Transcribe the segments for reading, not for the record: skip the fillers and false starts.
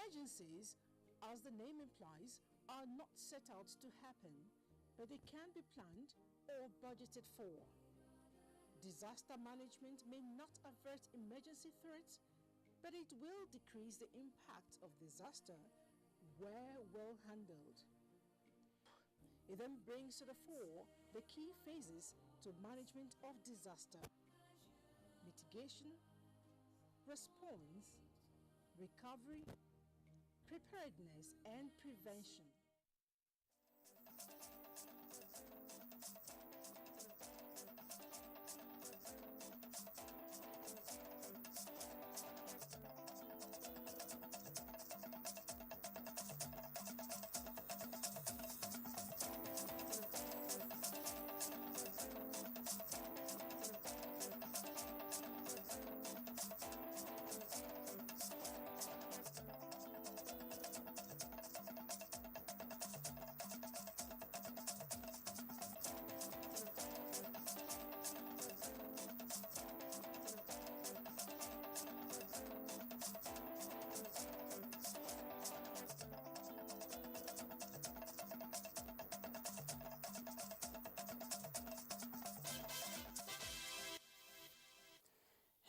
Emergencies, as the name implies, are not set out to happen, but they can be planned or budgeted for. Disaster management may not avert emergency threats, but it will decrease the impact of disaster where well handled. It then brings to the fore the key phases to management of disaster: mitigation, response, recovery, preparedness, and prevention.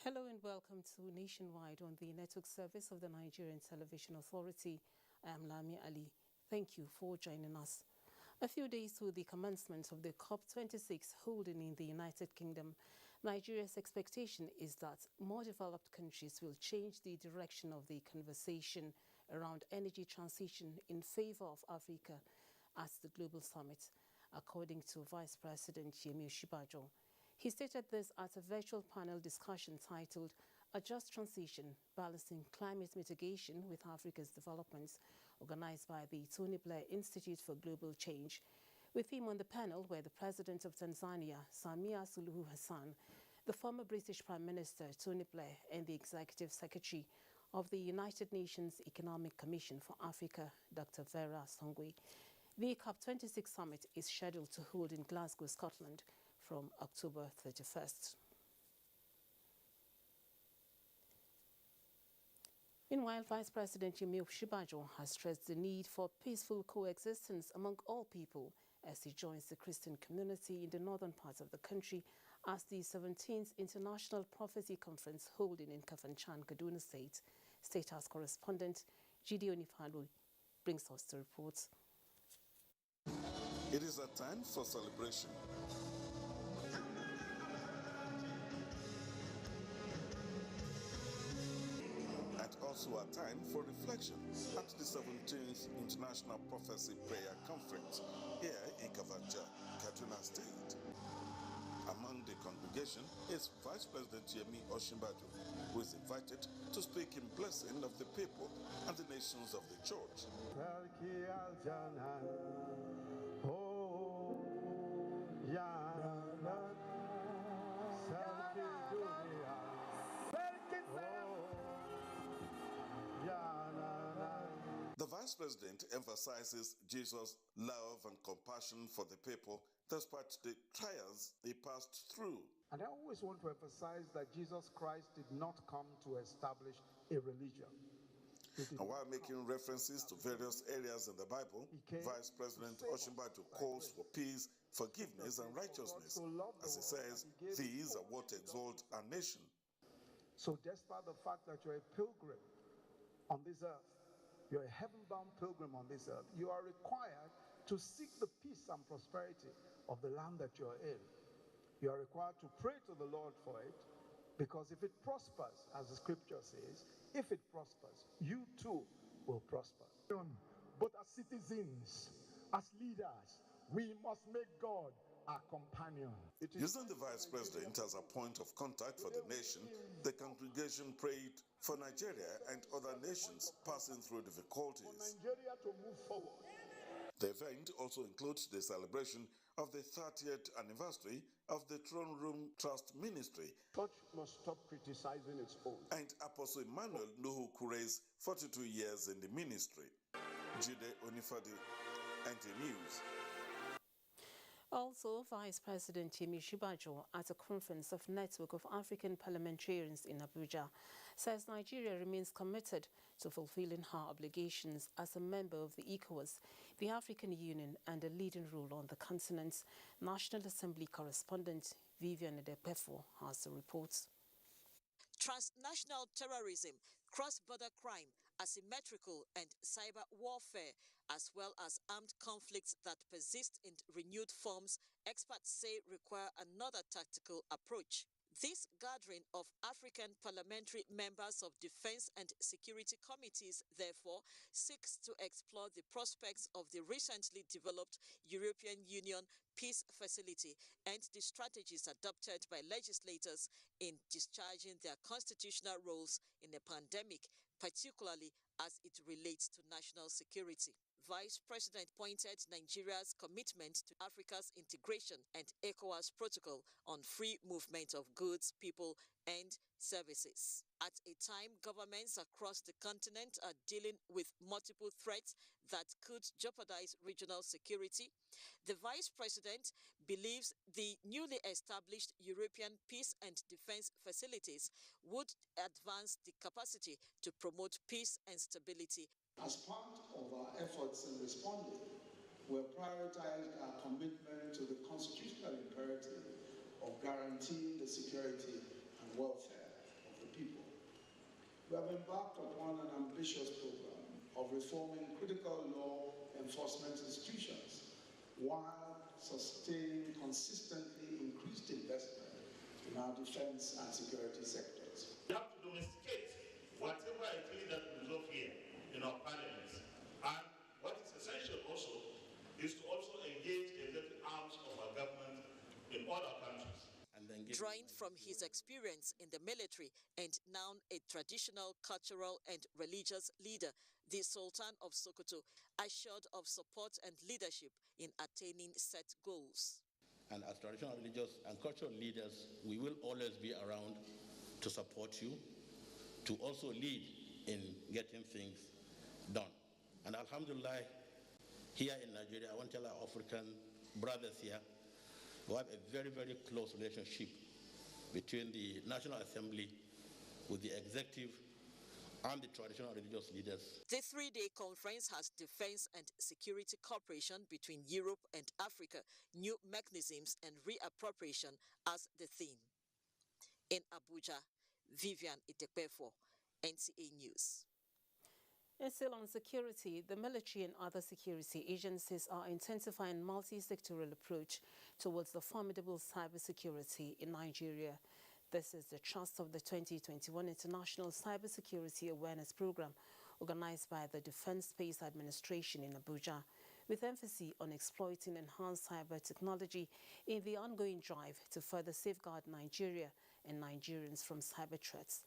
Hello and welcome to Nationwide on the network service of the Nigerian Television Authority. I am Lami Ali. Thank you for joining us. A few days to the commencement of the COP26 holding in the United Kingdom, Nigeria's expectation is that more developed countries will change the direction of the conversation around energy transition in favor of Africa at the Global Summit, according to Vice President Yemi Osinbajo. He stated this at a virtual panel discussion titled A Just Transition, Balancing Climate Mitigation with Africa's Developments, organized by the Tony Blair Institute for Global Change. With him on the panel were the President of Tanzania, Samia Suluhu Hassan, the former British Prime Minister, Tony Blair, and the Executive Secretary of the United Nations Economic Commission for Africa, Dr. Vera Songwe. The COP26 summit is scheduled to hold in Glasgow, Scotland, from October 31st. Meanwhile, Vice President Yemi Osinbajo has stressed the need for peaceful coexistence among all people as he joins the Christian community in the northern part of the country as the 17th International Prophecy Conference holding in Kafanchan, Kaduna State. State House correspondent Gideon Ifalu brings us the reports. It is a time for celebration. Also a time for reflection at the 17th International Prophecy Prayer Conference here in Abuja, Kaduna State. Among the congregation is Vice President Yemi Osinbajo, who is invited to speak in blessing of the people and the nations of the church. The Vice President emphasizes Jesus' love and compassion for the people despite the trials he passed through. And I always want to emphasize that Jesus Christ did not come to establish a religion. And while making references to various areas in the Bible, Vice President Osinbajo calls for peace, forgiveness, and righteousness. As he says, these are what exalt our nation. So despite the fact that you're a pilgrim on this earth, you're a heaven-bound pilgrim on this earth, you are required to seek the peace and prosperity of the land that you're in. You are required to pray to the Lord for it, because if it prospers, as the scripture says, if it prospers, you too will prosper. But as citizens, as leaders, we must make God our companion. Using the Vice President as a point of contact for the nation, the congregation prayed for Nigeria and other nations passing through difficulties. For Nigeria to move forward. The event also includes the celebration of the 30th anniversary of the Throne Room Trust Ministry. Church must stop criticizing its own. And Apostle Emmanuel Nuhu Kure's 42 years in the ministry. Jude Onifadi, NTA News. Also, Vice President Yemi Osinbajo at a conference of Network of African Parliamentarians in Abuja says Nigeria remains committed to fulfilling her obligations as a member of the ECOWAS, the African Union, and a leading role on the continent. National Assembly correspondent Vivian Edepefo has the reports. Transnational terrorism, cross-border crime, asymmetrical and cyber warfare, as well as armed conflicts that persist in renewed forms, experts say require another tactical approach. This gathering of African parliamentary members of defense and security committees, therefore, seeks to explore the prospects of the recently developed European Union Peace Facility and the strategies adopted by legislators in discharging their constitutional roles in a pandemic, particularly as it relates to national security. Vice President pointed Nigeria's commitment to Africa's integration and ECOWAS protocol on free movement of goods, people, and services. At a time governments across the continent are dealing with multiple threats that could jeopardize regional security, the Vice President believes the newly established European Peace and Defense Facilities would advance the capacity to promote peace and stability. As part of our efforts in responding, we have prioritized our commitment to the constitutional imperative of guaranteeing the security and welfare of the people. We have embarked upon an ambitious program of reforming critical law enforcement institutions while sustaining consistently increased investment in our defense and security sectors. We have to domesticate whatever it is that we resolve here in our parliaments. And what is essential also is to also engage the executive arms of our government in all our countries. Drawing from his experience in the military and now a traditional, cultural and religious leader, the Sultan of Sokoto assured of support and leadership in attaining set goals. And as traditional religious and cultural leaders, we will always be around to support you, to also lead in getting things done. And alhamdulillah, here in Nigeria, I want to tell our African brothers here, we have a very, very close relationship between the National Assembly with the executive and the traditional religious leaders. The three-day conference has defense and security cooperation between Europe and Africa, new mechanisms and reappropriation as the theme. In Abuja, Vivian Idekpefo, NTA News. And still on security, the military and other security agencies are intensifying multi-sectoral approach towards the formidable cybersecurity in Nigeria. This is the thrust of the 2021 International Cybersecurity Awareness Program organized by the Defense Space Administration in Abuja, with emphasis on exploiting enhanced cyber technology in the ongoing drive to further safeguard Nigeria and Nigerians from cyber threats.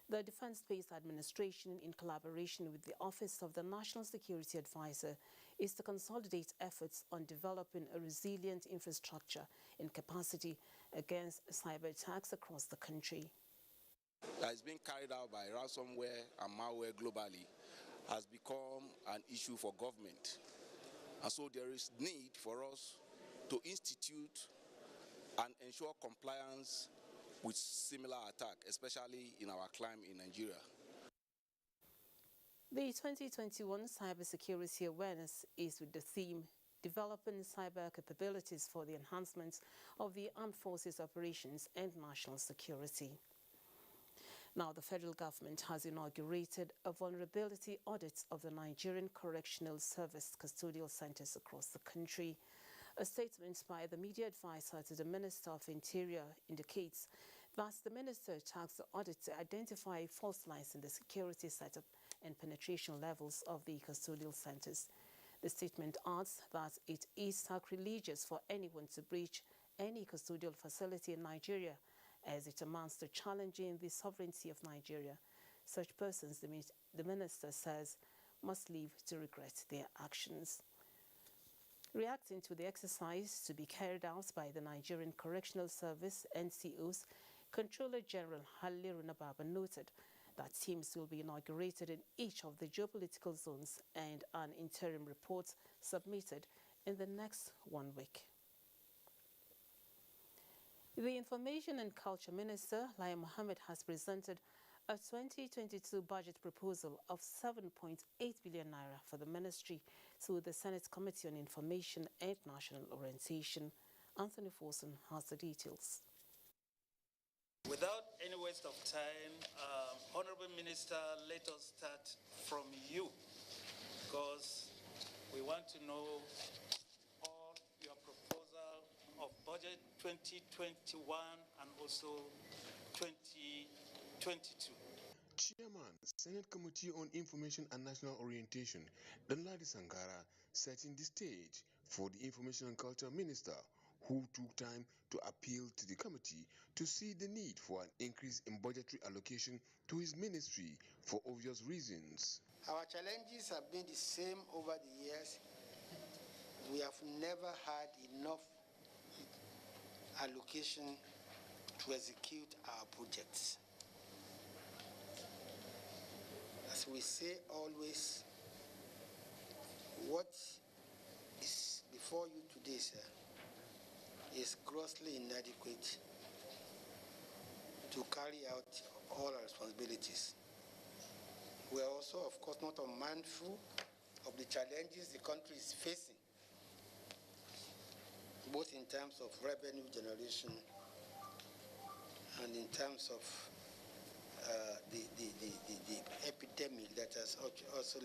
The Defense Space Administration, in collaboration with the Office of the National Security Advisor, is to consolidate efforts on developing a resilient infrastructure and capacity against cyber attacks across the country. That is being carried out by ransomware and malware globally has become an issue for government. And so there is need for us to institute and ensure compliance with similar attack, especially in our climate in Nigeria. The 2021 Cybersecurity Awareness is with the theme Developing Cyber Capabilities for the Enhancement of the Armed Forces Operations and National Security. Now, the federal government has inaugurated a vulnerability audit of the Nigerian Correctional Service custodial centers across the country. A statement by the media advisor to the Minister of Interior indicates that the minister tasked the audit to identify false lines in the security setup and penetration levels of the custodial centers. The statement adds that it is sacrilegious for anyone to breach any custodial facility in Nigeria, as it amounts to challenging the sovereignty of Nigeria. Such persons, the minister says, must live to regret their actions. Reacting to the exercise to be carried out by the Nigerian Correctional Service, NCOs, Controller General Halil Runababa noted that teams will be inaugurated in each of the geopolitical zones and an interim report submitted in the next 1 week. The Information and Culture Minister, Lai Mohammed, has presented a 2022 budget proposal of 7.8 billion naira for the ministry to the Senate Committee on Information and National Orientation. Anthony Forson has the details. Without any waste of time, Honorable Minister, let us start from you, because we want to know all your proposal of budget 2021 and also 2022. Chairman, Senate Committee on Information and National Orientation, Danladi Sangara, setting the stage for the Information and Culture Minister, who took time to appeal to the committee to see the need for an increase in budgetary allocation to his ministry for obvious reasons. Our challenges have been the same over the years. We have never had enough allocation to execute our projects. As we say always, what is before you today, sir, is grossly inadequate to carry out all our responsibilities. We are also, of course, not unmindful of the challenges the country is facing, both in terms of revenue generation and in terms of the epidemic that has also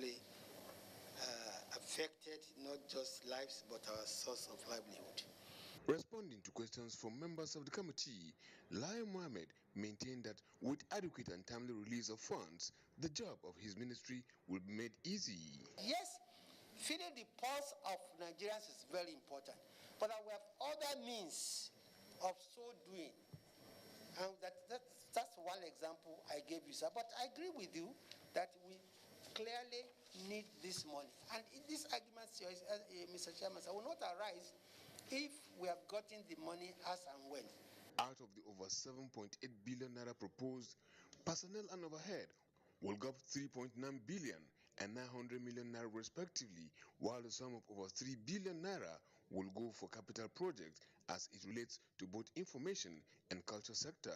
affected not just lives but our source of livelihood. Responding to questions from members of the committee, Lai Mohammed maintained that with adequate and timely release of funds, the job of his ministry will be made easy. Yes, feeding the pulse of Nigerians is very important, but we have other means of so doing. And that's one example I gave you, sir. But I agree with you that we clearly need this money. And this argument, Mr. Chairman, will not arise if we have gotten the money as and when. Out of the over 7.8 billion naira proposed, personnel and overhead will go up 3.9 billion and 900 million naira respectively, while the sum of over 3 billion naira will go for capital projects as it relates to both information and culture sector.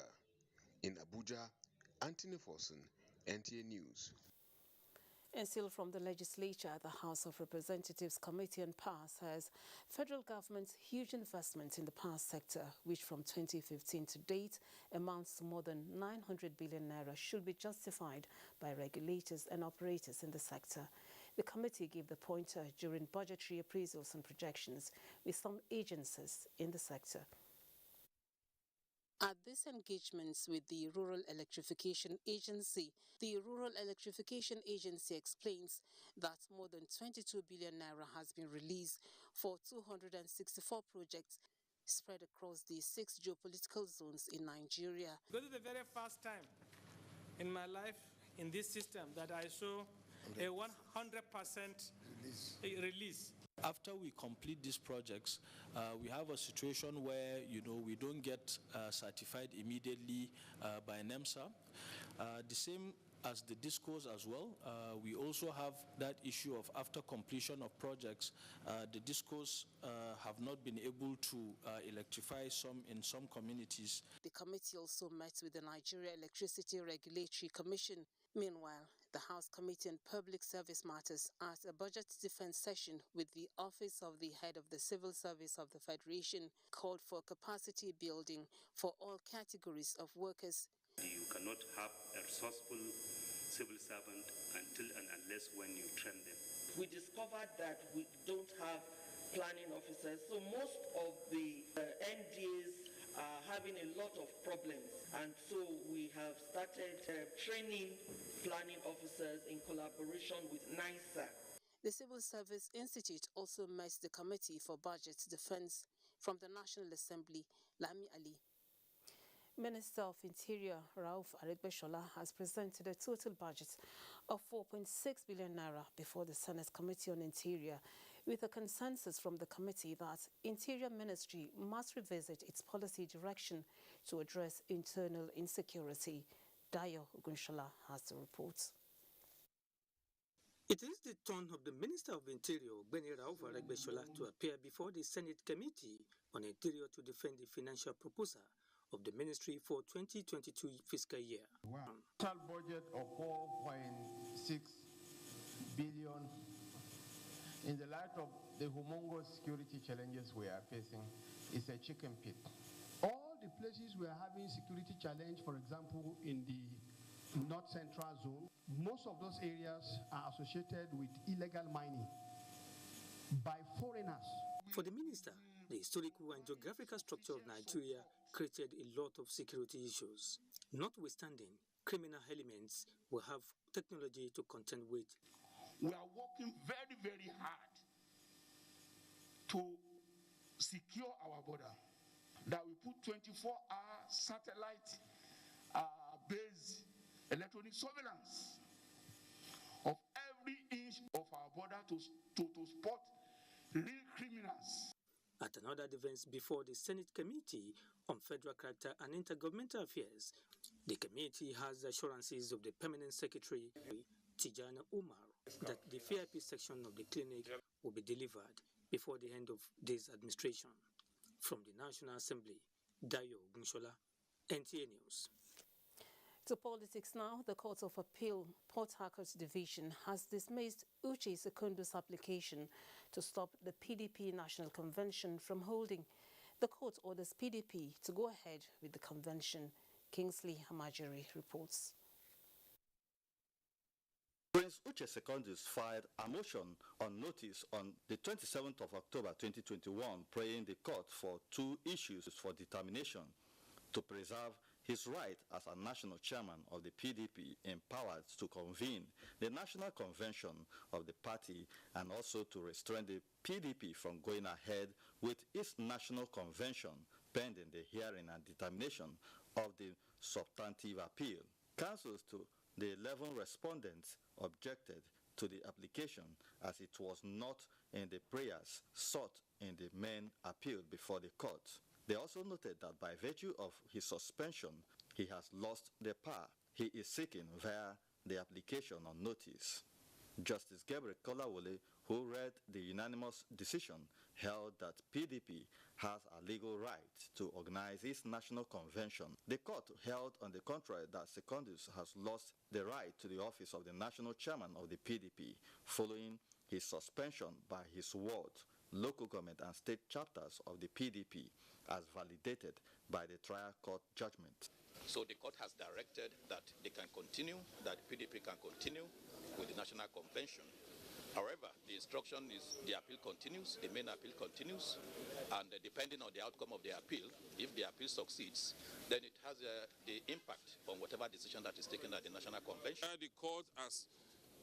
In Abuja, Anthony Forson, NTA News. And still from the legislature, the House of Representatives Committee on Power says federal government's huge investment in the power sector, which from 2015 to date amounts to more than 900 billion naira, should be justified by regulators and operators in the sector. The committee gave the pointer during budgetary appraisals and projections with some agencies in the sector. At these engagements with the Rural Electrification Agency, the Rural Electrification Agency explains that more than 22 billion naira has been released for 264 projects spread across the 6 geopolitical zones in Nigeria. This is the very first time in my life in this system that I saw a 100% release. After we complete these projects, we have a situation where, we don't get certified immediately by NEMSA. The same as the discos as well. We also have that issue of after completion of projects, the discos have not been able to electrify in some communities. The committee also met with the Nigeria Electricity Regulatory Commission. Meanwhile, the House Committee on Public Service Matters at a budget defense session with the Office of the Head of the Civil Service of the Federation called for capacity building for all categories of workers. You cannot have a resourceful civil servant until and unless when you train them. We discovered that we don't have planning officers, so most of the NDAs are having a lot of problems, and so we have started training planning officers in collaboration with NISA. The Civil Service Institute also met the Committee for Budget Defense. From the National Assembly, Lami Ali. Minister of Interior Rauf Aregbesola has presented a total budget of 4.6 billion naira before the Senate Committee on Interior, with a consensus from the committee that Interior Ministry must revisit its policy direction to address internal insecurity. Dayo Ogunshola has the report. It is the turn of the Minister of Interior, Beni Rauf Aregbesola, to appear before the Senate Committee on Interior to defend the financial proposal of the ministry for 2022 fiscal year. Total budget of 4.6 billion. In the light of the humongous security challenges we are facing, it's a chicken pit. All the places we are having security challenge, for example, in the North Central Zone, most of those areas are associated with illegal mining by foreigners. For the minister, the historical and geographical structure of Nigeria created a lot of security issues. Notwithstanding, criminal elements will have technology to contend with. We are working very, very hard to secure our border. That we put 24-hour satellite-based electronic surveillance of every inch of our border to spot real criminals. At another event before the Senate Committee on Federal Character and Intergovernmental Affairs, the committee has assurances of the Permanent Secretary, Tijana Umar, that the VIP section of the clinic will be delivered before the end of this administration. From the National Assembly, Dayo Gunshola, NTA News. To politics now, the Court of Appeal, Port Harcourt Division, has dismissed Uche Secondo's application to stop the PDP National Convention from holding. The court orders PDP to go ahead with the convention. Kingsley Hamajiri reports. Prince Uche Secondus filed a motion on notice on the 27th of October 2021, praying the court for two issues for determination: to preserve his right as a national chairman of the PDP empowered to convene the national convention of the party, and also to restrain the PDP from going ahead with its national convention pending the hearing and determination of the substantive appeal. Counsels to the 11 respondents objected to the application as it was not in the prayers sought in the main appeal before the court. They also noted that by virtue of his suspension, he has lost the power he is seeking via the application on notice. Justice Gabriel Kolawole, who read the unanimous decision, held that PDP has a legal right to organize its national convention. The court held, on the contrary, that Secondus has lost the right to the office of the national chairman of the PDP following his suspension by his ward, local government and state chapters of the PDP as validated by the trial court judgment. So the court has directed that they can continue, that PDP can continue with the national convention. However, the instruction is the appeal continues, the main appeal continues, and depending on the outcome of the appeal, if the appeal succeeds, then it has the impact on whatever decision that is taken at the national convention. The court has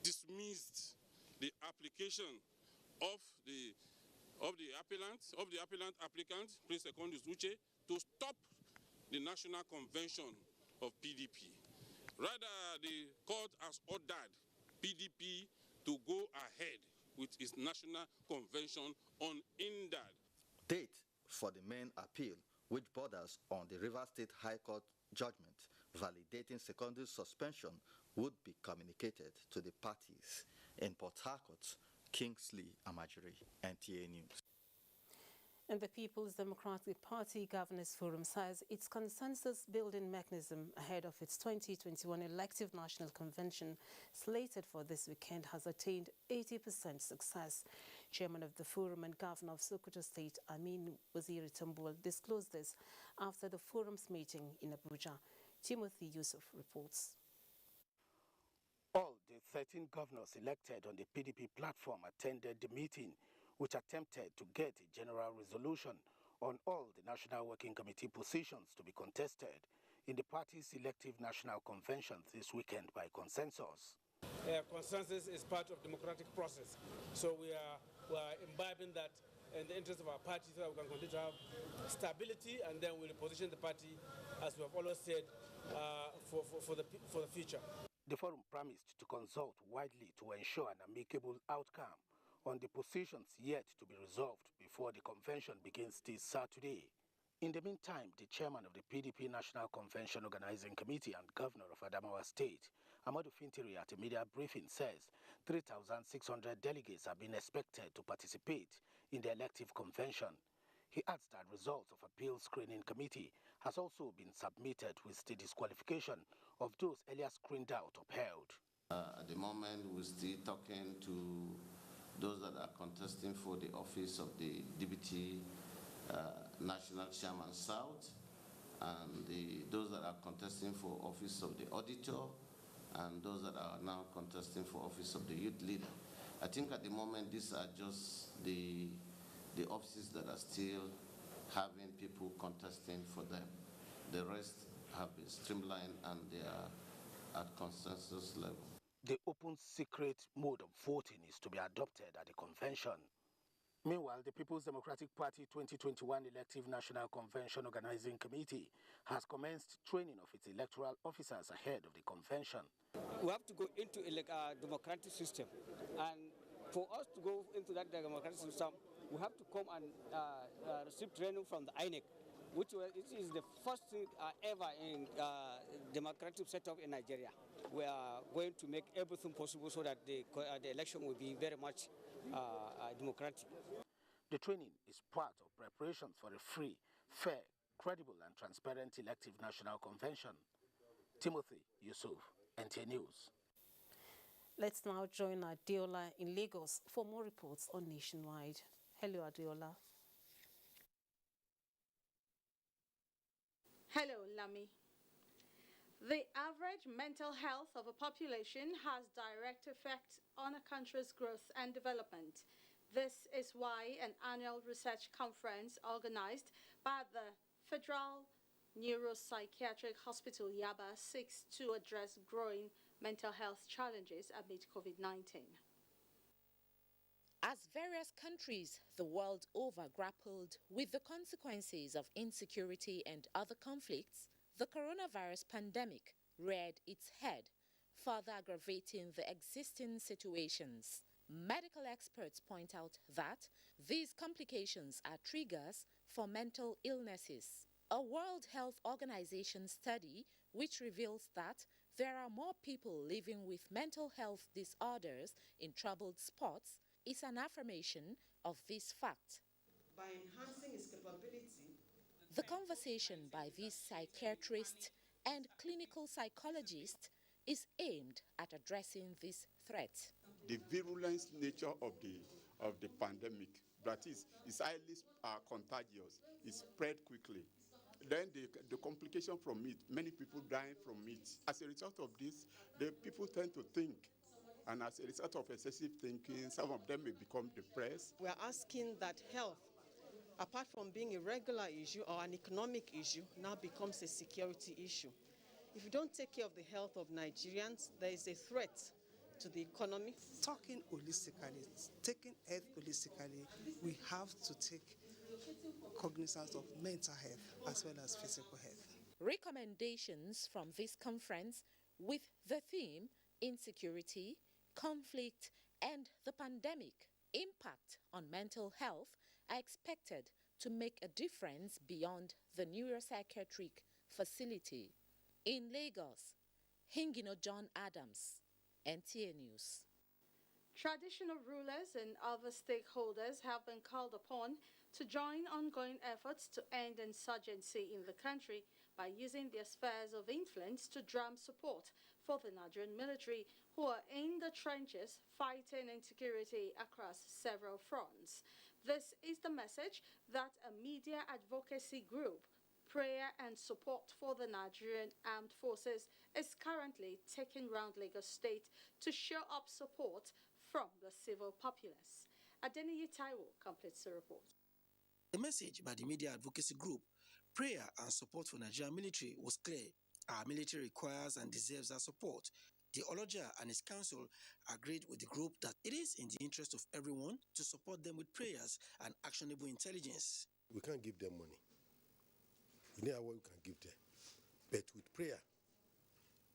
dismissed the application of the applicant, Prince Secondus Uche, to stop the national convention of PDP. Rather, the court has ordered PDP to go ahead with its national convention unhindered. Date for the main appeal, which borders on the Rivers State High Court judgment validating Secondus' suspension, would be communicated to the parties. In Port Harcourt, Kingsley Amajiri, NTA News. And the People's Democratic Party Governors Forum says its consensus-building mechanism ahead of its 2021 elective national convention slated for this weekend has attained 80% success. Chairman of the Forum and Governor of Sokoto State, Amin Waziri Tambul, disclosed this after the Forum's meeting in Abuja. Timothy Yusuf reports. All the 13 governors elected on the PDP platform attended the meeting, which attempted to get a general resolution on all the National Working Committee positions to be contested in the party's elective national convention this weekend by consensus. Consensus is part of the democratic process. So we are imbibing that in the interest of our party so that we can continue to have stability, and then we'll position the party, as we have always said, for the future. The forum promised to consult widely to ensure an amicable outcome on the positions yet to be resolved before the convention begins this Saturday. In the meantime, the chairman of the PDP National Convention Organizing Committee and governor of Adamawa State, Amadou Fintiri, at a media briefing says 3,600 delegates are being expected to participate in the elective convention. He adds that results of appeal screening committee has also been submitted with the disqualification of those earlier screened out upheld. At the moment, we're still talking to those that are contesting for the office of the Deputy National Chairman South, and those that are contesting for office of the Auditor, and those that are now contesting for office of the Youth Leader. I think at the moment, these are just the offices that are still having people contesting for them. The rest have been streamlined and they are at consensus level. The open secret mode of voting is to be adopted at the convention. Meanwhile, the People's Democratic Party 2021 Elective National Convention Organizing Committee has commenced training of its electoral officers ahead of the convention. We have to go into a democratic system, and for us to go into that democratic system, we have to come and receive training from the INEC, which is the first thing ever in democratic setup in Nigeria. We are going to make everything possible so that the election will be very much democratic. The training is part of preparations for a free, fair, credible and transparent elective national convention. Timothy Yusuf, NTA News. Let's now join Adiola in Lagos for more reports on Nationwide. Hello, Adiola. Hello, Lami. The average mental health of a population has direct effect on a country's growth and development. This is why an annual research conference organized by the Federal Neuropsychiatric Hospital Yaba seeks to address growing mental health challenges amid COVID-19. As various countries the world over grappled with the consequences of insecurity and other conflicts, the coronavirus pandemic reared its head, further aggravating the existing situations. Medical experts point out that these complications are triggers for mental illnesses. A World Health Organization study which reveals that there are more people living with mental health disorders in troubled spots is an affirmation of this fact. By enhancing its capability, the conversation by this psychiatrist and clinical psychologist is aimed at addressing this threat. The virulence nature of the pandemic, that is highly contagious, it spread quickly. Then the complication from it, many people dying from it. As a result of this, the people tend to think, and as a result of excessive thinking, some of them may become depressed. We are asking that health, apart from being a regular issue or an economic issue, now becomes a security issue. If you don't take care of the health of Nigerians, there is a threat to the economy. Talking holistically, taking health holistically, we have to take cognizance of mental health as well as physical health. Recommendations from this conference with the theme Insecurity, Conflict and the Pandemic Impact on Mental Health are expected to make a difference beyond the neuropsychiatric facility. In Lagos, Hingino John Adams, NTA News. Traditional rulers and other stakeholders have been called upon to join ongoing efforts to end insurgency in the country by using their spheres of influence to drum support for the Nigerian military, who are in the trenches fighting insecurity across several fronts. This is the message that a media advocacy group, Prayer and Support for the Nigerian Armed Forces, is currently taking round Lagos State to show up support from the civil populace. Adeniyi Taiwo completes the report. The message by the media advocacy group, Prayer and Support for Nigerian Military, was clear. Our military requires and deserves our support. The Oloja and his council agreed with the group that it is in the interest of everyone to support them with prayers and actionable intelligence. We can't give them money. We know what we can give them. But with prayer,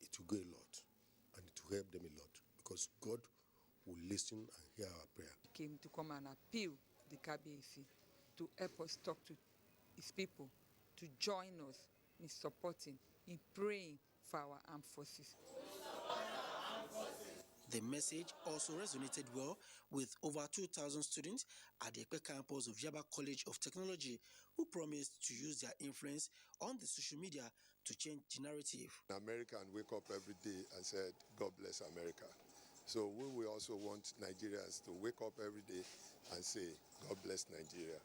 it will go a lot. And it will help them a lot. Because God will listen and hear our prayer. He came to come and appeal the KBAC to help us talk to his people, to join us in supporting, in praying for our armed forces. The message also resonated well with over 2,000 students at the Ekpe campus of Yaba College of Technology who promised to use their influence on the social media to change the narrative. American wake up every day and said, God bless America. So we also want Nigerians to wake up every day and say, God bless Nigeria.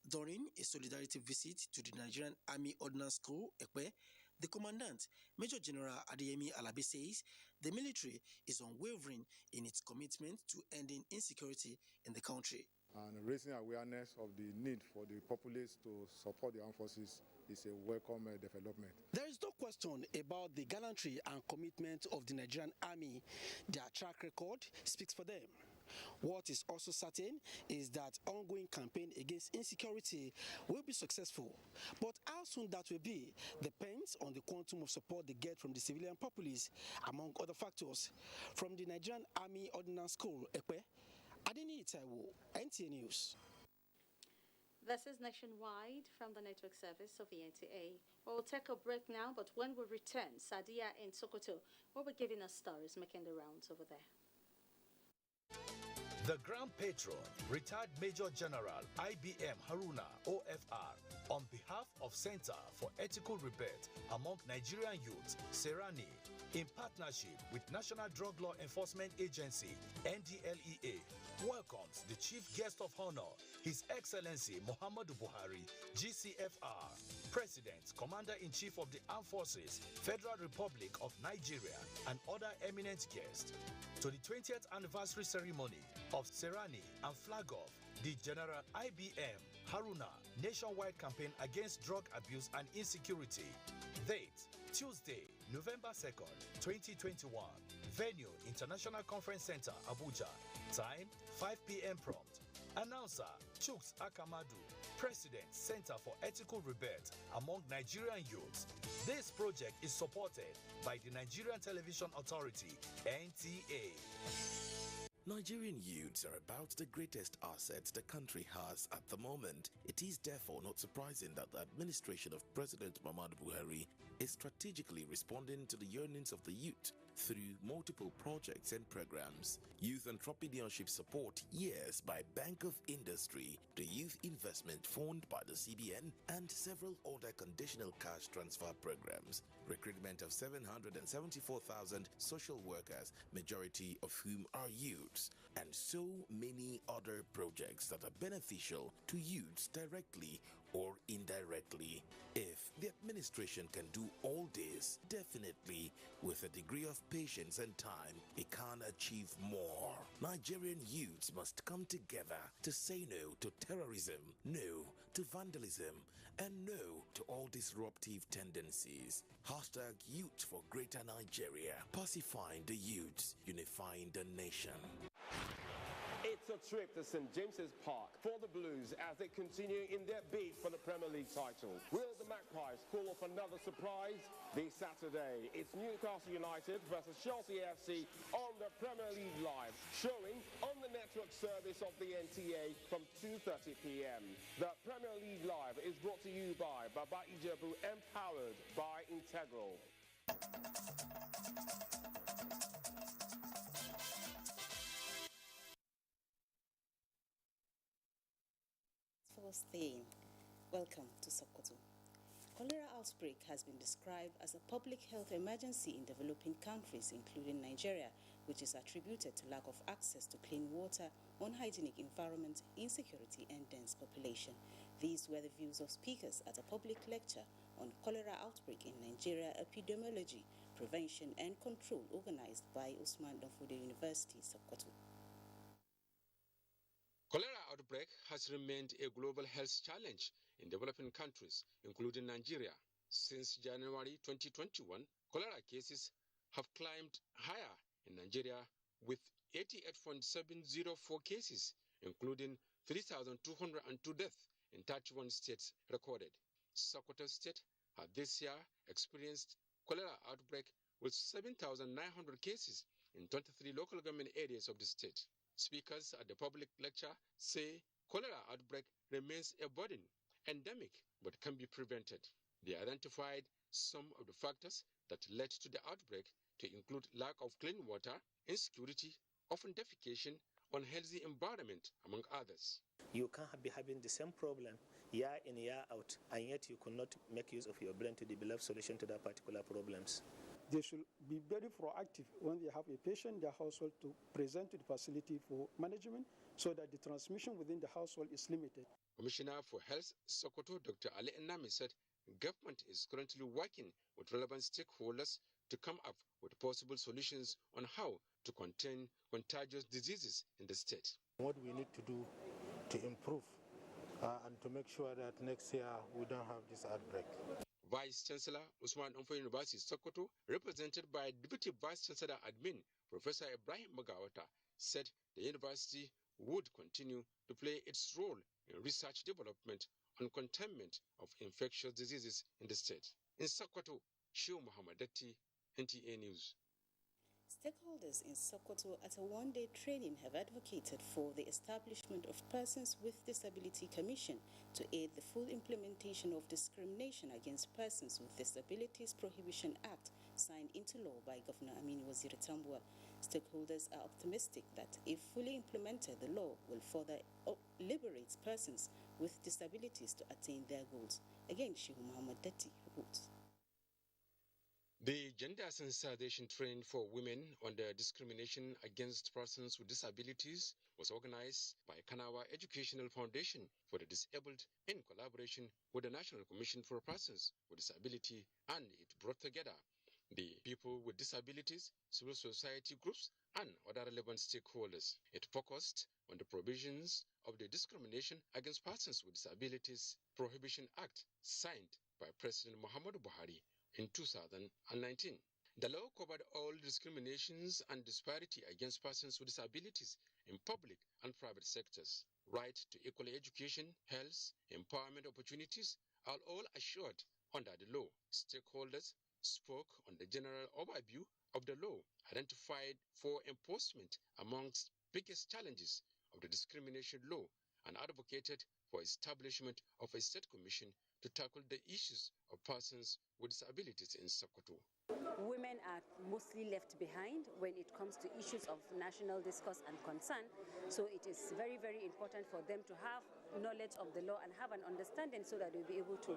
During a solidarity visit to the Nigerian Army Ordnance School, Ekpe, the commandant, Major General Adeyemi Alabi, says the military is unwavering in its commitment to ending insecurity in the country. And raising awareness of the need for the populace to support the armed forces is a welcome development. There is no question about the gallantry and commitment of the Nigerian Army. Their track record speaks for them. What is also certain is that ongoing campaign against insecurity will be successful. But how soon that will be depends on the quantum of support they get from the civilian populace, among other factors. From the Nigerian Army Ordnance School, Ekpe, Adeni Itaiwo, NTA News. This is Nationwide from the network service of the NTA. We'll take a break now, but when we return, Sadia in Sokoto will be giving us stories making the rounds over there. The Grand Patron, retired Major General IBM Haruna, OFR, on behalf of Center for Ethical Rebirth among Nigerian Youths, Serani, in partnership with National Drug Law Enforcement Agency, NDLEA, welcomes the Chief Guest of Honor, His Excellency Muhammadu Buhari, GCFR, President, Commander-in-Chief of the Armed Forces, Federal Republic of Nigeria, and other eminent guests, to the 20th anniversary ceremony of Serani and flag off the General IBM Haruna nationwide campaign against drug abuse and insecurity. Date, Tuesday, November 2nd, 2021. Venue, International Conference Center, Abuja. Time, 5 p.m. prompt. Announcer, Chuks Akamadu, President, Center for Ethical Rebirth among Nigerian Youths. This project is supported by the Nigerian Television Authority, NTA. Nigerian youths are about the greatest assets the country has at the moment. It is therefore not surprising that the administration of President Muhammadu Buhari is strategically responding to the yearnings of the youth through multiple projects and programs. Youth entrepreneurship support years by Bank of Industry, the Youth Investment Fund by the CBN, and several other conditional cash transfer programs. Recruitment of 774,000 social workers, majority of whom are youths, and so many other projects that are beneficial to youths directly or indirectly. If the administration can do all this, definitely with a degree of patience and time, it can achieve more. Nigerian youths must come together to say no to terrorism, no to vandalism, and no to all disruptive tendencies. Hashtag Youth for Greater Nigeria. Pacifying the youths, unifying the nation. It's a trip to St. James's Park for the Blues as they continue in their bid for the Premier League title. Will the Magpies pull off another surprise this Saturday? It's Newcastle United versus Chelsea FC on the Premier League Live, showing on the network service of the NTA from 2:30 p.m. The Premier League Live is brought to you by Baba Ijebu, empowered by Integral. Theme. Welcome to Sokoto. Cholera outbreak has been described as a public health emergency in developing countries, including Nigeria, which is attributed to lack of access to clean water, unhygienic environment, insecurity, and dense population. These were the views of speakers at a public lecture on cholera outbreak in Nigeria, epidemiology, prevention, and control organized by Usman Danfodio University, Sokoto. Cholera outbreak has remained a global health challenge in developing countries, including Nigeria. Since January 2021, cholera cases have climbed higher in Nigeria with 88.704 cases, including 3,202 deaths in 31 states recorded. Sokoto State had this year experienced cholera outbreak with 7,900 cases in 23 local government areas of the state. Speakers at the public lecture say cholera outbreak remains a burden, endemic, but can be prevented. They identified some of the factors that led to the outbreak, to include lack of clean water, insecurity, often defecation, unhealthy environment, among others. You can't be having the same problem year in, year out, and yet you could not make use of your brain to develop solution to that particular problems. They should be very proactive when they have a patient in their household to present to the facility for management so that the transmission within the household is limited. Commissioner for Health Sokoto, Dr. Ali Ennami, said government is currently working with relevant stakeholders to come up with possible solutions on how to contain contagious diseases in the state. What we need to do to improve and to make sure that next year we don't have this outbreak. Vice Chancellor Usman Onfo University Sokoto, represented by Deputy Vice Chancellor Admin Professor Ibrahim Magawata, said the university would continue to play its role in research development and containment of infectious diseases in the state. In Sokoto, Shehu Muhammadati, NTA News. Stakeholders in Sokoto at a one-day training have advocated for the establishment of Persons with Disability Commission to aid the full implementation of Discrimination Against Persons with Disabilities Prohibition Act signed into law by Governor Aminu Waziri Tambuwal. Stakeholders are optimistic that if fully implemented, the law will further liberate persons with disabilities to attain their goals. Again, Shehu Muhammad Datti reports. The gender sensitization training for women on the discrimination against persons with disabilities was organized by Kanawa Educational Foundation for the Disabled in collaboration with the National Commission for Persons with Disability, and it brought together the people with disabilities, civil society groups, and other relevant stakeholders. It focused on the provisions of the Discrimination Against Persons with Disabilities Prohibition Act signed by President Muhammadu Buhari in 2019. The law covered all discriminations and disparity against persons with disabilities in public and private sectors. Right to equal education, health, empowerment opportunities are all assured under the law. Stakeholders spoke on the general overview of the law, identified for enforcement amongst biggest challenges of the discrimination law, and advocated for establishment of a state commission to tackle the issues of persons with disabilities in Sokoto. Women are mostly left behind when it comes to issues of national discourse and concern, so it is very, very important for them to have knowledge of the law and have an understanding so that they'll be able to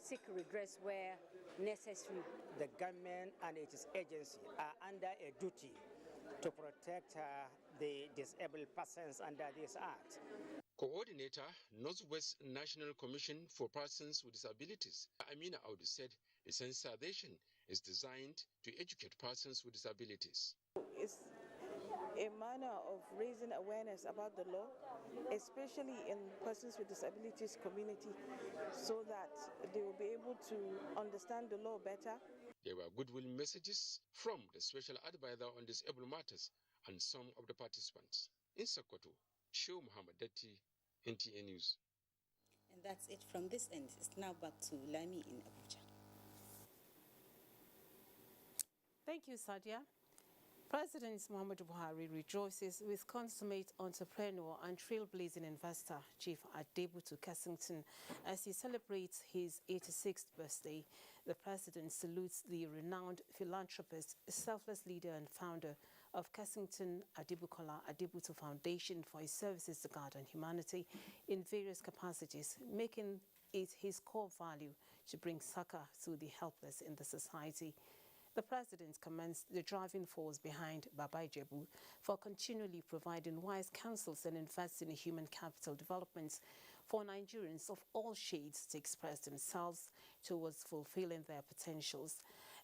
seek redress where necessary. The government and its agency are under a duty to protect the disabled persons under this act. Coordinator, Northwest National Commission for Persons with Disabilities, Amina Audu, said the sensitization is designed to educate persons with disabilities. It's a manner of raising awareness about the law, especially in persons with disabilities community, so that they will be able to understand the law better. There were goodwill messages from the Special Advisor on Disabled Matters and some of the participants. In Sokoto, Shehu Muhammad Datti, NTA News. And that's it from this end. It's now back to Lami in Abuja. Thank you, Sadia. President Muhammadu Buhari rejoices with consummate entrepreneur and trailblazing investor Chief Adebutu Kessington as he celebrates his 86th birthday. The president salutes the renowned philanthropist, selfless leader and founder of Kessington Adebukola Adebutu Foundation for his services to God and humanity in various capacities, making it his core value to bring succor to the helpless in the society. The president commends the driving force behind Baba Ijebu for continually providing wise counsels and investing in human capital developments for Nigerians of all shades to express themselves towards fulfilling their potentials.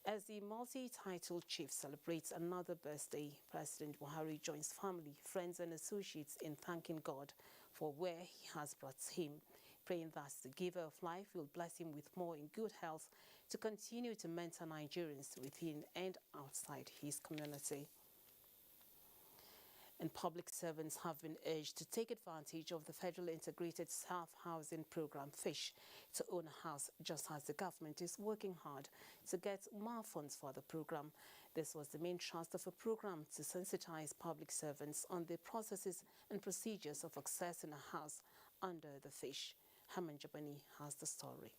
As the multi-titled chief celebrates another birthday, President Buhari joins family, friends and associates in thanking God for where he has brought him, praying that the giver of life will bless him with more in good health to continue to mentor Nigerians within and outside his community. And public servants have been urged to take advantage of the Federal Integrated Self-Housing Program, FISH, to own a house, just as the government is working hard to get more funds for the program. This was the main thrust of a program to sensitize public servants on the processes and procedures of accessing a house under the FISH. Haman Jabani has the story.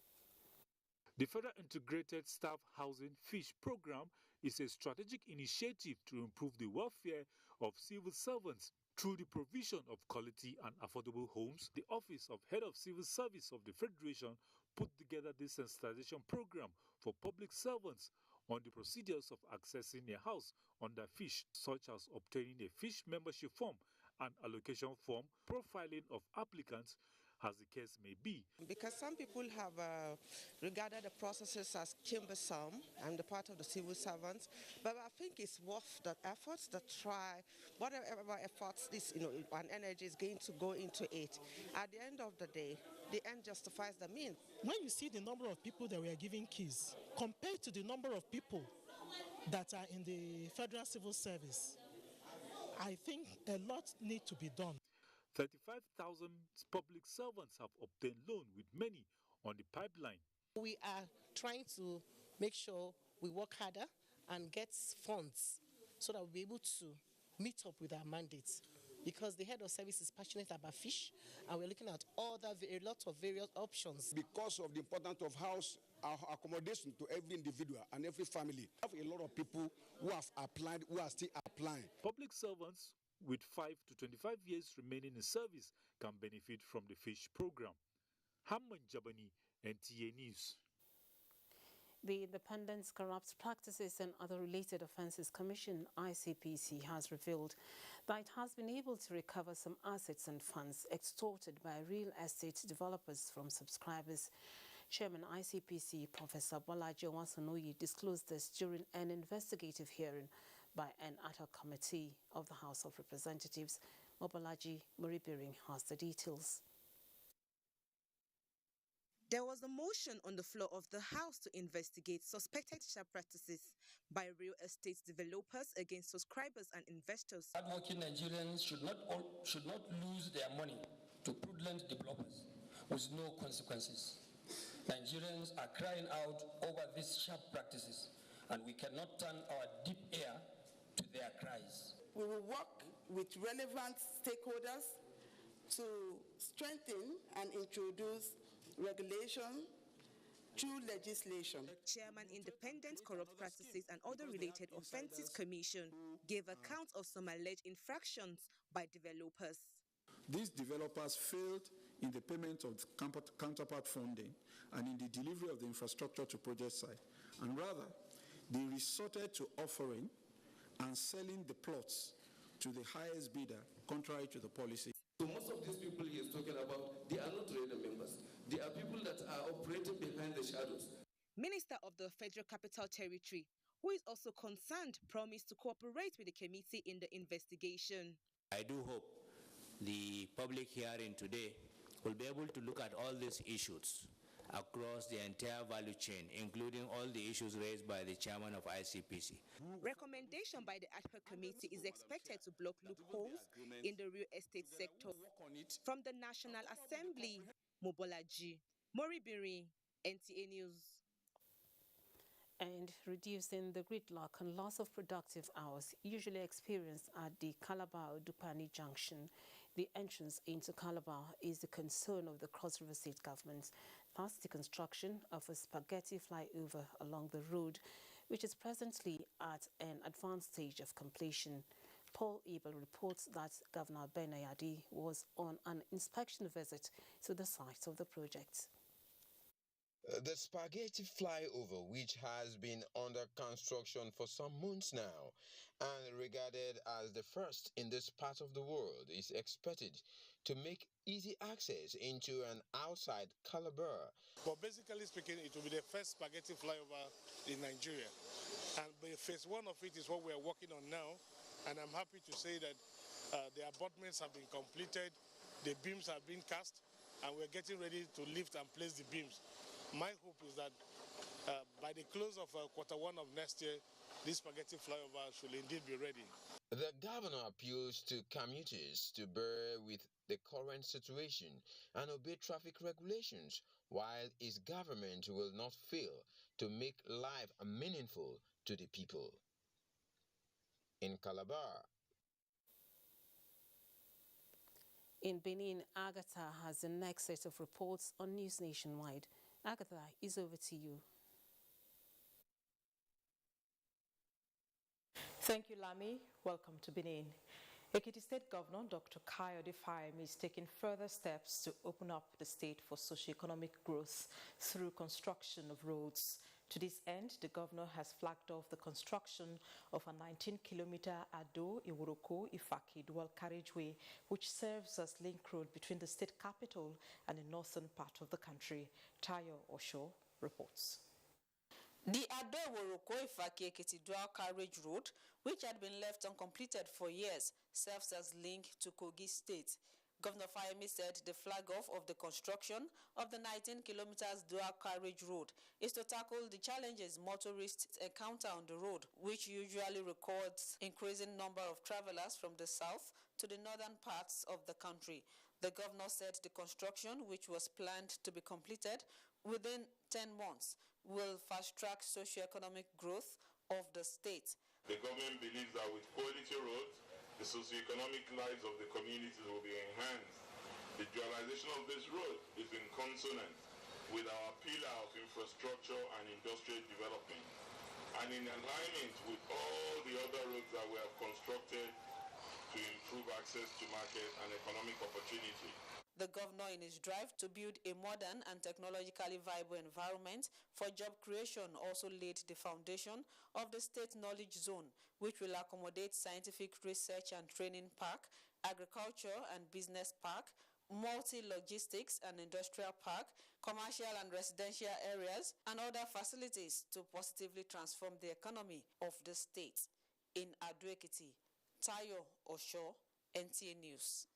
The Federal Integrated Staff Housing FISH program is a strategic initiative to improve the welfare of civil servants through the provision of quality and affordable homes. The Office of Head of Civil Service of the Federation put together this sensitization program for public servants on the procedures of accessing a house under fish, such as obtaining a fish membership form and allocation form, profiling of applicants, as the case may be. Because some people have regarded the processes as cumbersome. I'm the part of the civil servants, but I think it's worth the efforts to try whatever efforts this and energy is going to go into it. At the end of the day, the end justifies the means. When you see the number of people that we are giving keys compared to the number of people that are in the Federal Civil Service, I think a lot needs to be done. 35,000 public servants have obtained loan, with many on the pipeline. We are trying to make sure we work harder and get funds so that we'll be able to meet up with our mandates, because the head of service is passionate about fish and we're looking at a lot of various options. Because of the importance of house accommodation to every individual and every family, we have a lot of people who have applied, who are still applying. Public servants with 5 to 25 years remaining in service can benefit from the fish program. Hamman Jabani, NTA News. The Independent Corrupt Practices and Other Related Offences Commission, ICPC, has revealed that it has been able to recover some assets and funds extorted by real estate developers from subscribers. Chairman ICPC, Professor Bolaji Owasonoyi, disclosed this during an investigative hearing by an ad hoc committee of the House of Representatives. Mobolaji Muribiri has the details. There was a motion on the floor of the House to investigate suspected sharp practices by real estate developers against subscribers and investors. Hardworking Nigerians should not lose their money to fraudulent developers with no consequences. Nigerians are crying out over these sharp practices, and we cannot turn our deep ear to their cries. We will work with relevant stakeholders to strengthen and introduce regulation through legislation. Chairman, Independent Corrupt Practices and Other Related Offences Commission gave account of some alleged infractions by developers. These developers failed in the payment of counterpart funding and in the delivery of the infrastructure to project site, and rather they resorted to offering and selling the plots to the highest bidder, contrary to the policy. So most of these people he is talking about, they are not trader members. They are people that are operating behind the shadows. Minister of the Federal Capital Territory, who is also concerned, promised to cooperate with the committee in the investigation. I do hope the public hearing today will be able to look at all these issues across the entire value chain, including all the issues raised by the chairman of ICPC. Recommendation by the ad hoc committee is expected to block loopholes in the real estate sector. From the National Assembly, Mobolaji Muribiri, NTA News. And reducing the gridlock and loss of productive hours usually experienced at the Calabar-Dupani junction. The entrance into Calabar is the concern of the Cross River State government. Thus, the construction of a spaghetti flyover along the road, which is presently at an advanced stage of completion. Paul Ebel reports that Governor Benayadi was on an inspection visit to the site of the project. The spaghetti flyover, which has been under construction for some months now and regarded as the first in this part of the world, is expected to make easy access into and outside Calabar. But basically speaking, it will be the first spaghetti flyover in Nigeria. And phase one of it is what we are working on now. And I'm happy to say that the abutments have been completed, the beams have been cast, and we're getting ready to lift and place the beams. My hope is that by the close of quarter one of next year, this spaghetti flyover should indeed be ready. The governor appeals to commuters to bear with the current situation and obey traffic regulations, while his government will not fail to make life meaningful to the people. In Calabar. In Benin, Agatha has the next set of reports on News Nationwide. Agatha, is over to you. Thank you, Lami. Welcome to Benin. Ekiti State Governor Dr. Kayode Fayemi is taking further steps to open up the state for socio-economic growth through construction of roads. To this end, the governor has flagged off the construction of a 19-kilometer Ado-Iworoko-Ifaki dual carriageway, which serves as link road between the state capital and the northern part of the country. Tayo Osho reports. The Ado-Iworoko-Ifaki dual carriage road, which had been left uncompleted for years, serves as link to Kogi State. Governor Fayemi said the flag-off of the construction of the 19 kilometers dual carriage road is to tackle the challenges motorists encounter on the road, which usually records increasing number of travelers from the south to the northern parts of the country. The governor said the construction, which was planned to be completed within 10 months, will fast-track socio-economic growth of the state. The government believes that with quality roads, the socio-economic lives of the communities will be enhanced. The dualization of this road is in consonance with our pillar of infrastructure and industrial development, and in alignment with all the other roads that we have constructed to improve access to market and economic opportunity. The governor, in his drive to build a modern and technologically viable environment for job creation, also laid the foundation of the State Knowledge Zone, which will accommodate scientific research and training park, agriculture and business park, multi-logistics and industrial park, commercial and residential areas, and other facilities to positively transform the economy of the state. In Ado-Ekiti, Tayo Osho, NTA News.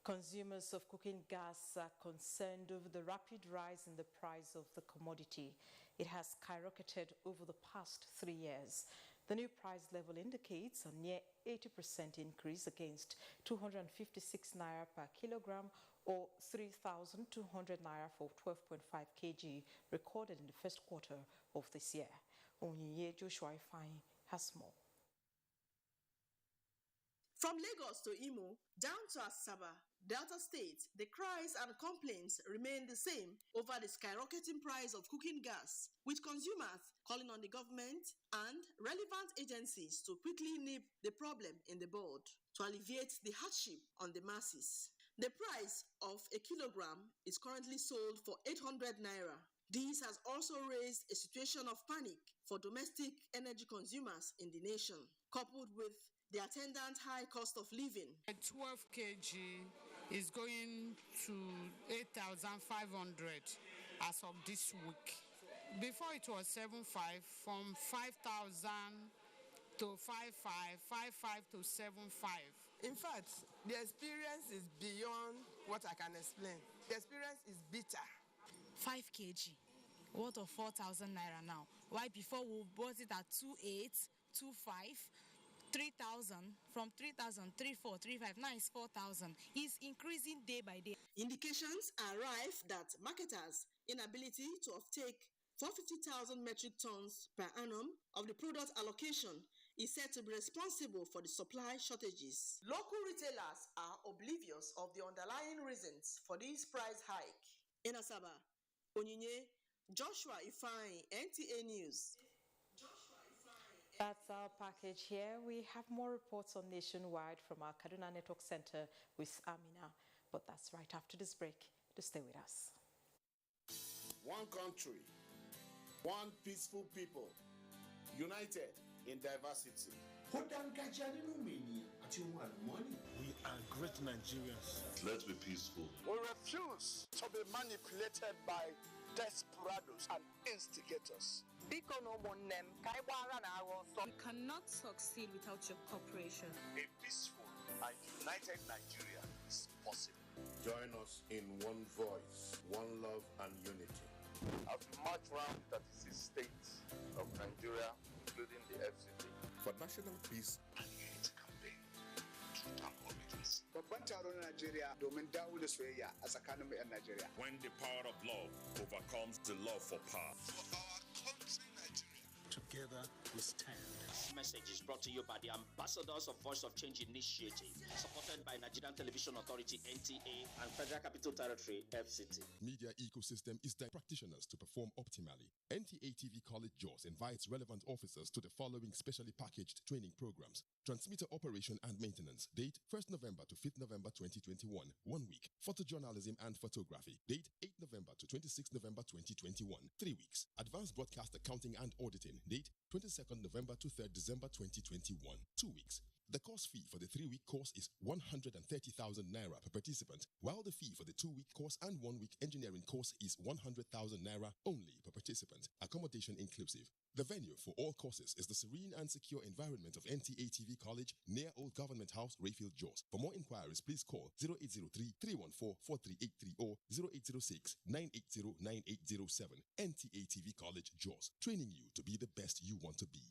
Consumers of cooking gas are concerned over the rapid rise in the price of the commodity. It has skyrocketed over the past 3 years. The new price level indicates a near 80% increase against 256 naira per kilogram or 3,200 naira for 12.5 kg recorded in the first quarter of this year. Onyinye Joshua Ifeanyi has more. From Lagos to Imo, down to Asaba, Delta State, the cries and complaints remain the same over the skyrocketing price of cooking gas, with consumers calling on the government and relevant agencies to quickly nip the problem in the bud to alleviate the hardship on the masses. The price of a kilogram is currently sold for 800 naira. This has also raised a situation of panic for domestic energy consumers in the nation, coupled with the attendant high cost of living. 12 kg is going to 8,500 as of this week. Before it was 7,500, from 5,000 to 5,500, 5,500 to 7,500. In fact, the experience is beyond what I can explain. The experience is bitter. 5 kg, worth of 4,000 naira now. Why before we bought it at 2,800, 2,500. 3,000, from 3,000, 3,400, 3,500, now it's 4,000. It's increasing day by day. Indications are rife that marketers' inability to offtake 450,000 metric tons per annum of the product allocation is said to be responsible for the supply shortages. Local retailers are oblivious of the underlying reasons for this price hike. In Asaba, Onyinye Joshua Ifeanyi, NTA News. That's our package here. We have more reports on Nationwide from our Kaduna Network Center with Amina. But that's right after this break. To stay with us. One country, one peaceful people, united in diversity. We are great Nigerians. Let's be peaceful. We refuse to be manipulated by desperados and instigators. We cannot succeed without your cooperation. A peaceful and united Nigeria is possible. Join us in one voice, one love and unity. As we march around the 36 states of Nigeria, including the FCT, for national peace and unity campaign. Babban taron Najeriya domin dawo da soyayya a tsakanin 'yan Najeriya. When the power of love overcomes the love for power. For our country, Nigeria. Together we stand. message is brought to you by the ambassadors of Voice of Change Initiative, supported by Nigerian Television Authority NTA and Federal Capital Territory FCT. Media ecosystem is the practitioners to perform optimally. NTA TV College Jos invites relevant officers to the following specially packaged training programs: transmitter operation and maintenance, date 1st November to 5th November 2021, 1 week. Photojournalism and photography, date 8th November to 26th November 2021, 3 weeks. Advanced broadcast accounting and auditing, date 22nd November to 3rd December 2021, 2 weeks. The course fee for the 3-week course is 130,000 naira per participant, while the fee for the 2-week course and 1-week engineering course is 100,000 naira only per participant, accommodation inclusive. The venue for all courses is the serene and secure environment of NTA TV College near Old Government House, Rayfield, Jos. For more inquiries, please call 0803-314-4383 or 0806-980-9807. NTA TV College, Jos, training you to be the best you want to be.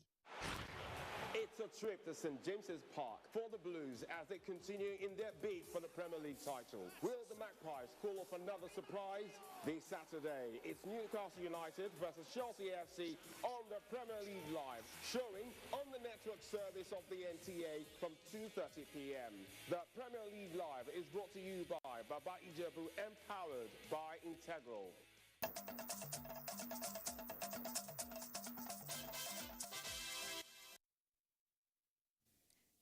It's a trip to St. James's Park for the Blues as they continue in their bid for the Premier League title. Will the Magpies pull off another surprise? This Saturday, it's Newcastle United versus Chelsea FC on the Premier League Live, showing on the network service of the NTA from 2:30 p.m. The Premier League Live is brought to you by Baba Ijebu, empowered by Integral.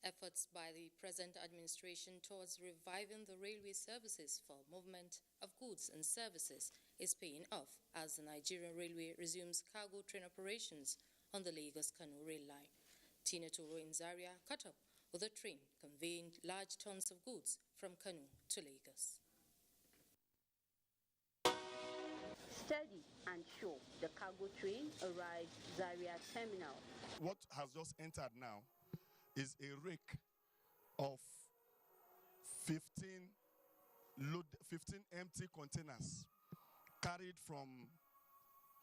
Efforts by the present administration towards reviving the railway services for movement of goods and services is paying off as the Nigerian Railway resumes cargo train operations on the Lagos-Kano rail line. Tina Toro in Zaria caught up with a train conveying large tons of goods from Kano to Lagos. Steady and sure, the cargo train arrived Zaria Terminal. What has just entered now is a rake of 15 empty containers carried from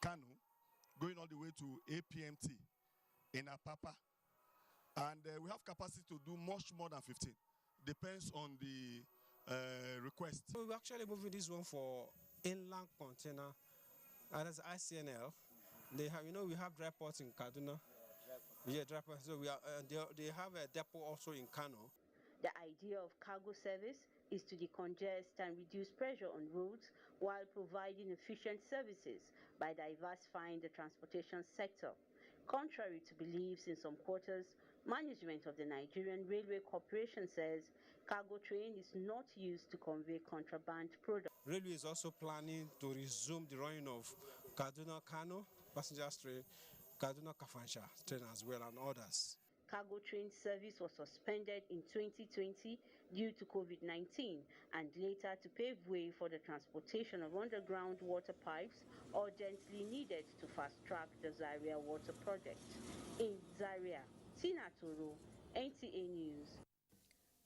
Kano, going all the way to APMT in Apapa. And we have capacity to do much more than 15. Depends on the request. So we're actually moving this one for inland container, and as ICNL. They have, we have dry ports in Kaduna. Yeah, dry ports. So they have a depot also in Kano. The idea of cargo service is to decongest and reduce pressure on roads while providing efficient services by diversifying the transportation sector. Contrary to beliefs in some quarters, management of the Nigerian Railway Corporation says cargo train is not used to convey contraband products. Railway is also planning to resume the running of Kaduna-Kano passenger train, Kaduna-Kafansha train as well, and others. Cargo train service was suspended in 2020 due to COVID-19 and later to pave way for the transportation of underground water pipes urgently needed to fast-track the Zaria water project. In Zaria, Tina Toro, NTA News.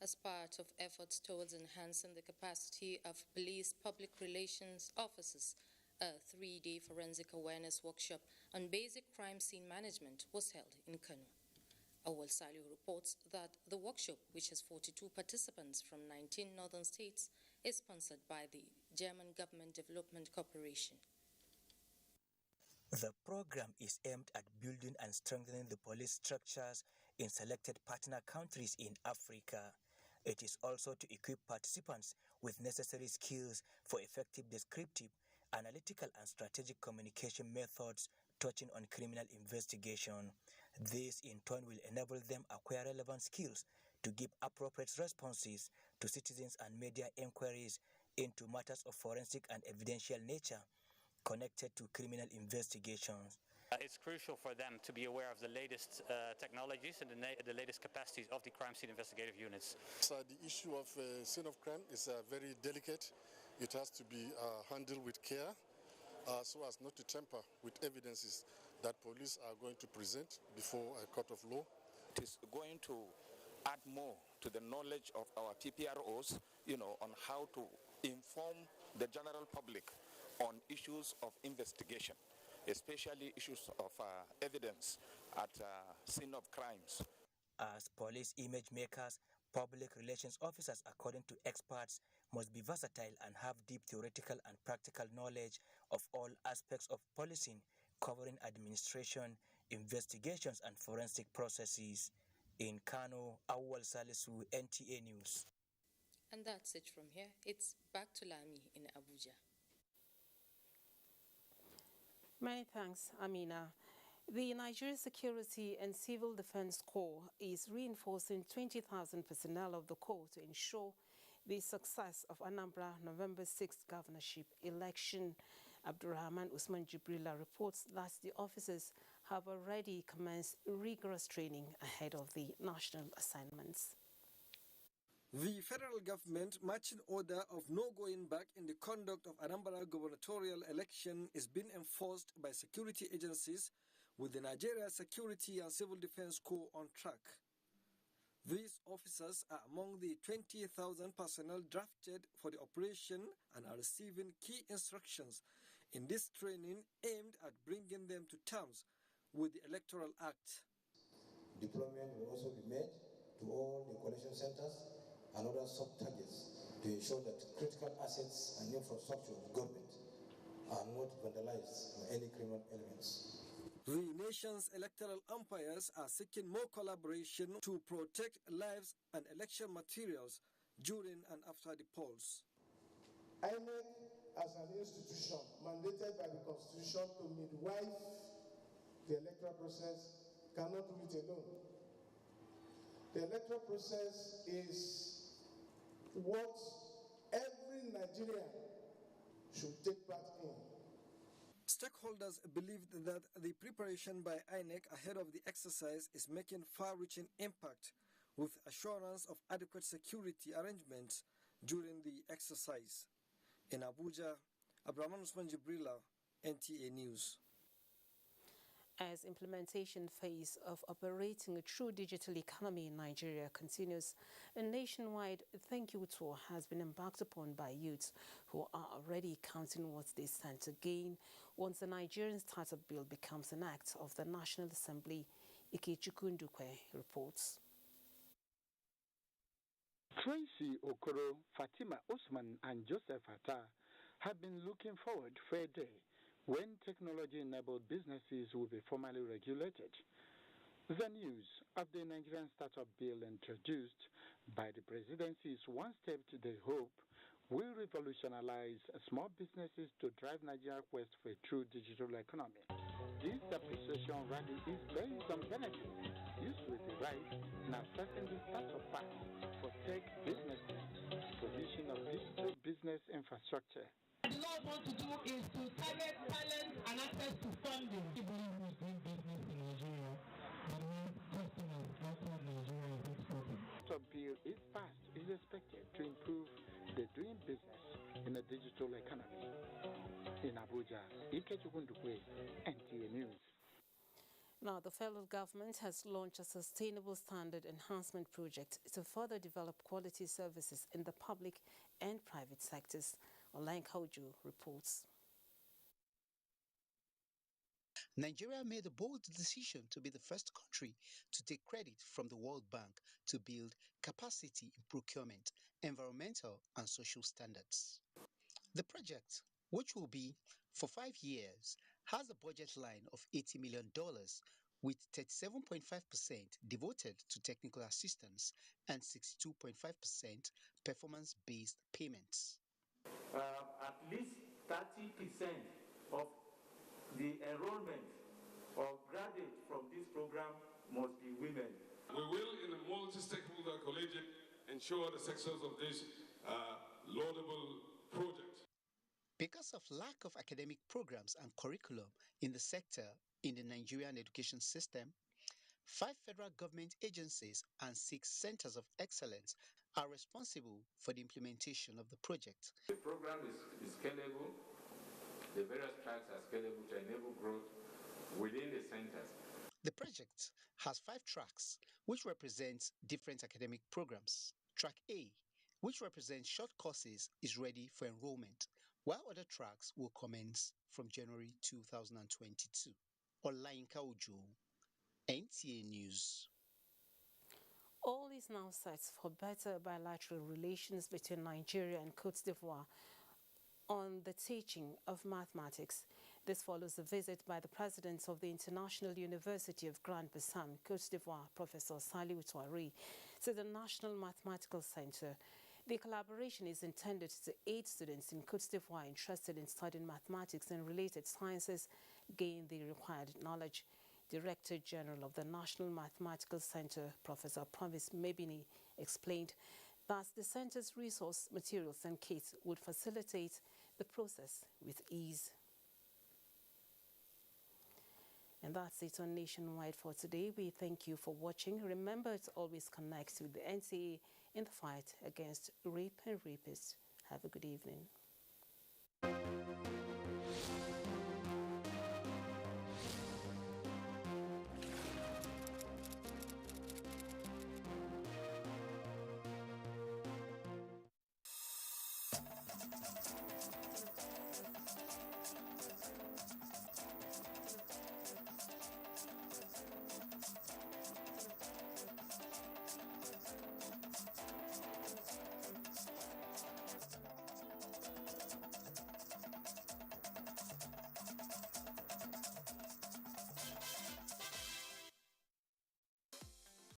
As part of efforts towards enhancing the capacity of police public relations officers, a 3-day forensic awareness workshop on basic crime scene management was held in Kano. Awal Saliu reports that the workshop, which has 42 participants from 19 northern states, is sponsored by the German Government Development Corporation. The program is aimed at building and strengthening the police structures in selected partner countries in Africa. It is also to equip participants with necessary skills for effective descriptive, analytical and strategic communication methods touching on criminal investigation. This in turn will enable them acquire relevant skills to give appropriate responses to citizens and media inquiries into matters of forensic and evidential nature connected to criminal investigations. It's crucial for them to be aware of the latest technologies and the latest capacities of the crime scene investigative units. So the issue of scene of crime is very delicate. It has to be handled with care so as not to tamper with evidences that police are going to present before a court of law. It is going to add more to the knowledge of our PPROs, on how to inform the general public on issues of investigation, especially issues of evidence at scene of crimes. As police image makers, public relations officers, according to experts, must be versatile and have deep theoretical and practical knowledge of all aspects of policing, covering administration, investigations and forensic processes. In Kano, Awal Salisu, NTA News. And that's it from here. It's back to Lami in Abuja. Many thanks, Amina. The Nigerian Security and Civil Defense Corps is reinforcing 20,000 personnel of the corps to ensure the success of Anambra November 6th governorship election. Abdurrahman Usman Jibrila reports that the officers have already commenced rigorous training ahead of the national assignments. The federal government marching order of no going back in the conduct of Anambra gubernatorial election is being enforced by security agencies, with the Nigeria Security and Civil Defense Corps on track. These officers are among the 20,000 personnel drafted for the operation and are receiving key instructions in this training aimed at bringing them to terms with the Electoral Act. Deployment will also be made to all the collection centers and other sub-targets to ensure that critical assets and infrastructure of government are not vandalized by any criminal elements. The nation's electoral umpires are seeking more collaboration to protect lives and election materials during and after the polls. INEC, as an institution mandated by the Constitution to midwife the electoral process, cannot do it alone. The electoral process is what every Nigerian should take part in. Stakeholders believed that the preparation by INEC ahead of the exercise is making far-reaching impact, with assurance of adequate security arrangements during the exercise. In Abuja, Abdurrahman Usman Jibrila, NTA News. As implementation phase of operating a true digital economy in Nigeria continues, a nationwide thank you tour has been embarked upon by youths who are already counting what they stand to gain once the Nigerian Startup Bill becomes an act of the National Assembly. Ikechukwu Ndukwe reports. Tracy Okoro, Fatima Usman and Joseph Atta have been looking forward for a day when technology-enabled businesses will be formally regulated. The news of the Nigerian Startup Bill introduced by the presidency is one step to the hope will revolutionize small businesses to drive Nigeria west for a true digital economy. This appreciation rally is based on benefits used with the right in assessing the startup path for tech businesses, provision of digital business infrastructure. What we want to do is to target talent and access to funding. We believe we doing business in Nigeria, but we have customers outside Nigeria is exporting. The bill, if passed, is expected to improve the doing business in a digital economy. In Abuja, Ikechukwu Ndukwe, NTA News. Now, the federal government has launched a sustainable standard enhancement project to further develop quality services in the public and private sectors. Online Kauju reports. Nigeria made a bold decision to be the first country to take credit from the World Bank to build capacity in procurement, environmental and social standards. The project, which will be for 5 years, has a budget line of $80 million with 37.5% devoted to technical assistance and 62.5% performance-based payments. At least 30% of the enrollment of graduates from this program must be women. We will, in a multi-stakeholder collegiate, ensure the success of this laudable project. Because of lack of academic programs and curriculum in the sector in the Nigerian education system, 5 federal government agencies and 6 centers of excellence are responsible for the implementation of the project. The program is scalable. The various tracks are scalable to enable growth within the centers. The project has 5 tracks, which represent different academic programs. Track A, which represents short courses, is ready for enrollment, while other tracks will commence from January 2022. Olainka Ojo, NTA News. All is now set for better bilateral relations between Nigeria and Cote d'Ivoire on the teaching of mathematics. This follows a visit by the president of the International University of Grand-Bassam, Côte d'Ivoire, Professor Saliou Touare, to the National Mathematical Center. The collaboration is intended to aid students in Côte d'Ivoire interested in studying mathematics and related sciences gain the required knowledge. Director General of the National Mathematical Center, Professor Promise Mebini, explained that the center's resource materials and kits would facilitate the process with ease. And that's it on Nationwide for today. We thank you for watching. Remember to always connect with the NTA in the fight against rape and rapists. Have a good evening.